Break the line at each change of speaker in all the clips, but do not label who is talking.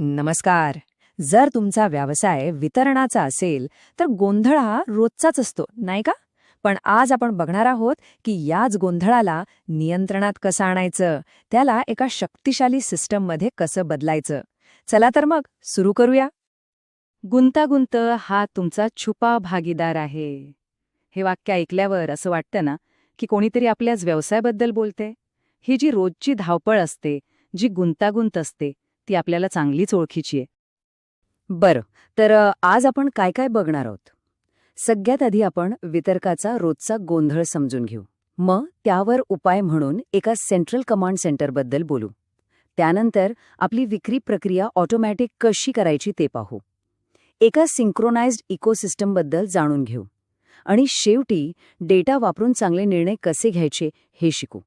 नमस्कार. जर तुमचा व्यवसाय वितरणाचा असेल तर गोंधळ हा रोजचाच असतो, नाही का? पण आज आपण बघणार आहोत की याच गोंधळाला नियंत्रणात कसं आणायचं, त्याला एका शक्तिशाली सिस्टममध्ये कसं बदलायचं. चला तर मग सुरू करूया. गुंतागुंत हा तुमचा छुपा भागीदार आहे. हे वाक्य ऐकल्यावर असं वाटतं ना की कोणीतरी आपल्याच व्यवसायाबद्दल बोलते. ही जी रोजची धावपळ असते, जी गुंतागुंत असते, ती आपल्याला चांगलीच ओळखीची आहे. बरं, तर आज आपण काय काय बघणार आहोत. सगळ्यात आधी आपण वितरकाचा रोजचा गोंधळ समजून घेऊ. मग त्यावर उपाय म्हणून एका सेंट्रल कमांड सेंटरबद्दल बोलू. त्यानंतर आपली विक्री प्रक्रिया ऑटोमॅटिक कशी करायची ते पाहू. एका सिंक्रोनाइज्ड इकोसिस्टमबद्दल जाणून घेऊ. आणि शेवटी डेटा वापरून चांगले निर्णय कसे घ्यायचे हे शिकू.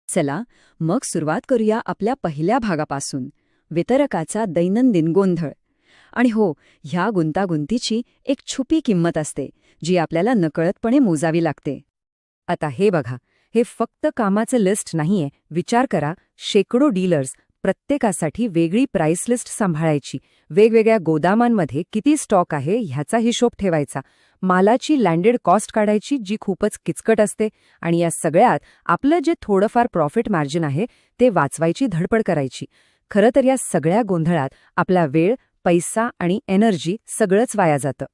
चला मग सुरुवात करूया आपल्या पहिल्या भागापासून, वितरकाचा दैनंदिन गोंधळ. आणि हो, ह्या गुंतागुंतीची एक छुपी किंमत असते, जी आपल्याला नकळतपणे मोजावी लागते. आता हे बघा, हे फक्त कामाचं लिस्ट नाहीये. विचार करा, शेकडो डीलर्स, प्रत्येकासाठी वेगळी प्राइस लिस्ट सांभाळायची, वेगवेगळ्या गोदामांमध्ये किती स्टॉक आहे ह्याचा हिशोब ठेवायचा, मालाची लँडेड कॉस्ट काढायची जी खूपच किचकट असते, आणि या सगळ्यात आपलं जे थोडंफार प्रॉफिट मार्जिन आहे ते वाचवायची धडपड करायची. खरं तर या सगळ्या गोंधळात आपला वेळ, पैसा आणि एनर्जी सगळंच वाया जातं.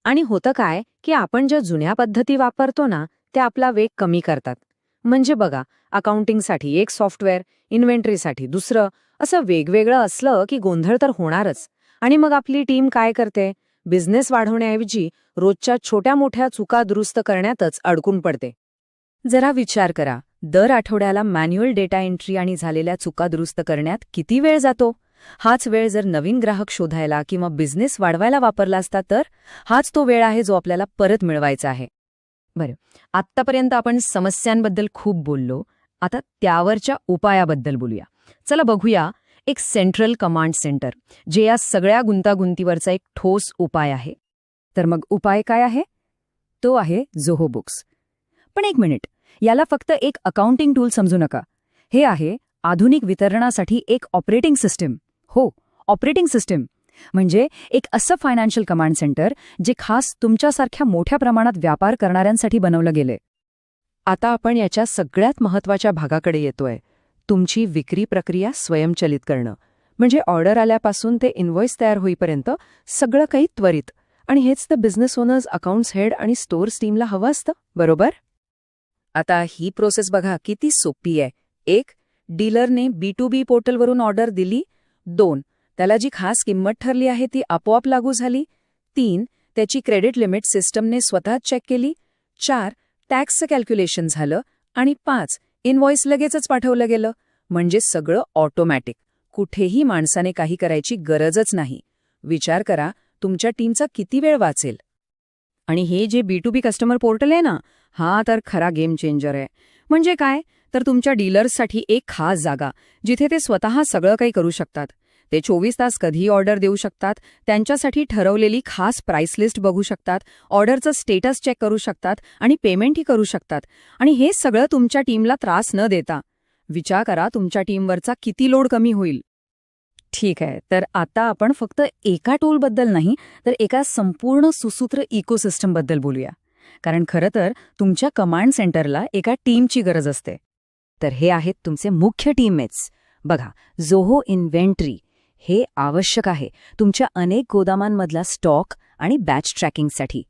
आणि होतं काय की आपण ज्या जुन्या पद्धती वापरतो ना, त्या आपला वेग कमी करतात. म्हणजे बघा, अकाउंटिंगसाठी एक सॉफ्टवेअर, इन्व्हेंटरीसाठी दुसरं, असं वेगवेगळं असलं की गोंधळ तर होणारच. आणि मग आपली टीम काय करते, बिझनेस वाढवण्याऐवजी रोजच्या छोट्या मोठ्या चुका दुरुस्त करण्यातच अडकून पडते. जरा विचार करा, दर आठवड्याला मॅन्युअल डेटा एंट्री आणि झालेल्या चुका दुरुस्त करण्यात किती वेळ जातो. हाच वेळ जर नवीन ग्राहक शोधायला किंवा बिझनेस वाढवायला वापरला असता तर हाच तो वेळ आहे जो आपल्याला परत मिळवायचा आहे. बरं, आत्तापर्यंत आपण समस्यांबद्दल खूप बोललो. आता त्यावरच्या उपायाबद्दल बोलूया. चला बघूया एक सेंट्रल कमांड सेंटर, जे या सगळ्या गुंतागुंतीवरचा एक ठोस उपाय आहे. तर मग उपाय काय आहे? तो आहे झोहो बुक्स. पण एक मिनिट, याला फक्त एक अकाउंटिंग टूल समजू नका. हे आहे आधुनिक वितरणासाठी एक ऑपरेटिंग सिस्टीम. हो, ऑपरेटिंग सिस्टीम म्हणजे एक असं फायनान्शियल कमांड सेंटर जे खास तुमच्यासारख्या मोठ्या प्रमाणात व्यापार करणाऱ्यांसाठी बनवलं गेलंय. आता आपण याच्या सगळ्यात महत्त्वाच्या भागाकडे येतोय, तुमची विक्री प्रक्रिया स्वयंचलित करणं. म्हणजे ऑर्डर आल्यापासून ते इनव्हॉइस तयार होईपर्यंत सगळं काही त्वरित. आणि हेच तर बिझनेस ओनर्स, अकाउंट्स हेड आणि स्टोअर्स टीमला हवं असतं, बरोबर? आता ही प्रोसेस बघा किती सोपी आहे. 1. डीलरने B2B पोर्टलवरून ऑर्डर दिली. 2. त्याला जी खास किंमत ठरली आहे ती आपोआप लागू झाली. 3. त्याची क्रेडिट लिमिट सिस्टमने स्वतःच चेक केली. 4. टॅक्सचं कॅल्क्युलेशन झालं. आणि 5. इनव्हॉइस लगेचच पाठवलं गेलं. म्हणजे सगळं ऑटोमॅटिक, कुठेही माणसाने काही करायची गरजच नाही. विचार करा, तुमच्या टीमचा किती वेळ वाचेल. आणि हे जे B2B कस्टमर पोर्टल आहे ना, हा तर खरा गेम चेंजर आहे. म्हणजे काय, तर तुमच्या डीलर्ससाठी एक खास जागा, जिथे ते स्वतः सगळं काही करू शकतात. ते 24 तास कधीही ऑर्डर देऊ शकतात, त्यांच्यासाठी ठरवलेली खास प्राइस लिस्ट बघू शकतात, ऑर्डरचं स्टेटस चेक करू शकतात आणि पेमेंटही करू शकतात. आणि हे सगळं तुमच्या टीमला त्रास न देता. विचार करा, तुमच्या टीमवरचा किती लोड कमी होईल. ठीक आहे, तर आता आपण फक्त एका टूलबद्दल नाही, तर एका संपूर्ण सुसूत्र इकोसिस्टमबद्दल बोलूया. कारण खरं तर तुमच्या कमांड सेंटरला एका टीमची गरज असते. तर हे आहेत तुमचे मुख्य टीममेट्स. बघा, झोहो इन्व्हेंटरी हे आवश्यक आहे तुमच्या अनेक गोदामांमधला स्टॉक आणि बॅच ट्रॅकिंगसाठी.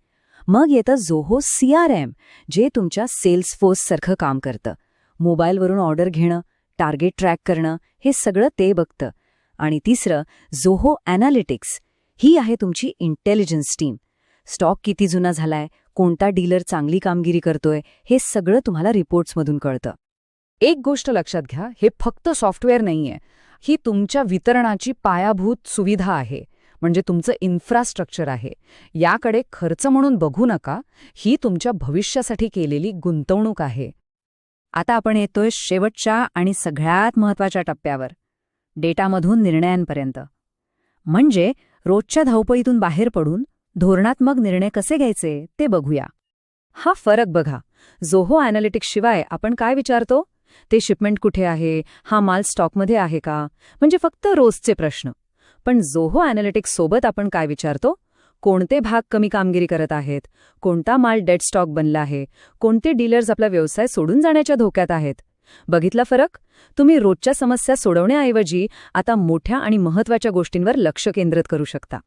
मग येतं झोहो CRM, जे तुमच्या सेल्सफोर्ससारखं काम करतं. मोबाईलवरून ऑर्डर घेणं, टार्गेट ट्रॅक करणं, हे सगळं ते बघतं. आणि तिसरं झोहो ॲनालिटिक्स. ही आहे तुमची इंटेलिजन्स टीम. स्टॉक किती जुना झालाय, कोणता डीलर चांगली कामगिरी करतोय, हे सगळं तुम्हाला रिपोर्ट्समधून कळतं. एक गोष्ट लक्षात घ्या, हे फक्त सॉफ्टवेअर नाहीये, ही तुमच्या वितरणाची पायाभूत सुविधा आहे. म्हणजे तुमचं इन्फ्रास्ट्रक्चर आहे. याकडे खर्च म्हणून बघू नका, ही तुमच्या भविष्यासाठी केलेली गुंतवणूक आहे. आता आपण येतोय शेवटच्या आणि सगळ्यात महत्त्वाच्या टप्प्यावर, डेटामधून निर्णयांपर्यंत. म्हणजे रोजच्या धावपळीतून बाहेर पडून धोरणात्मक निर्णय कसे घ्यायचे ते बघूया. हा फरक बघा, झोहो ॲनालिटिक्स शिवाय आपण काय विचारतो, ते शिपमेंट कुठे आहे, हा माल स्टॉकमध्ये आहे का, म्हणजे फक्त रोजचे प्रश्न. पण झोहो अॅनालिटिक्स सोबत आपण काय विचारतो? कोणते भाग कमी कामगिरी करत आहेत, कोणता माल डेड स्टॉक बनला आहे, कोणते डीलर्स आपला व्यवसाय सोडून जाण्याच्या धोक्यात आहेत. बघितला फरक? तुम्ही रोजच्या समस्या सोडवण्याऐवजी आता मोठ्या आणि महत्त्वाच्या गोष्टींवर लक्ष केंद्रित करू शकता.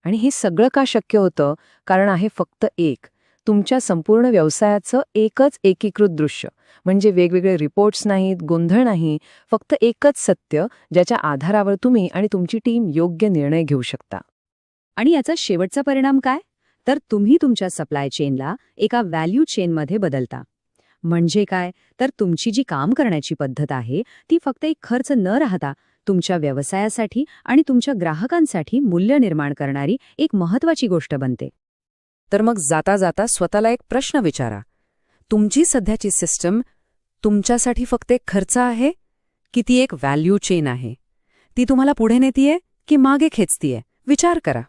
आणि हे सगळं का शक्य होतं? कारण आहे फक्त एक, तुमच्या संपूर्ण व्यवसायाचं एकच एकीकृत दृश्य. म्हणजे वेगवेगळे रिपोर्ट्स नाहीत, गोंधळ नाही, फक्त एकच सत्य ज्याच्या आधारावर तुम्ही आणि तुमची टीम योग्य निर्णय घेऊ शकता. आणि याचा शेवटचा परिणाम काय? तर तुम्ही तुमच्या सप्लाय चेनला एका व्हॅल्यू चेनमध्ये बदलता. म्हणजे काय? तर तुमची जी काम करण्याची पद्धत आहे ती फक्त एक खर्च न राहता तुमच्या व्यवसायासाठी आणि तुमच्या ग्राहकांसाठी मूल्य निर्माण करणारी एक महत्त्वाची गोष्ट बनते. तर मग जाता जाता स्वतःला एक प्रश्न विचारा. तुमची सध्याची सिस्टम तुमच्यासाठी फक्त एक खर्च आहे की ती एक व्हॅल्यू चेन आहे? ती तुम्हाला पुढे नेतीये की मागे खेचतीये? विचार करा.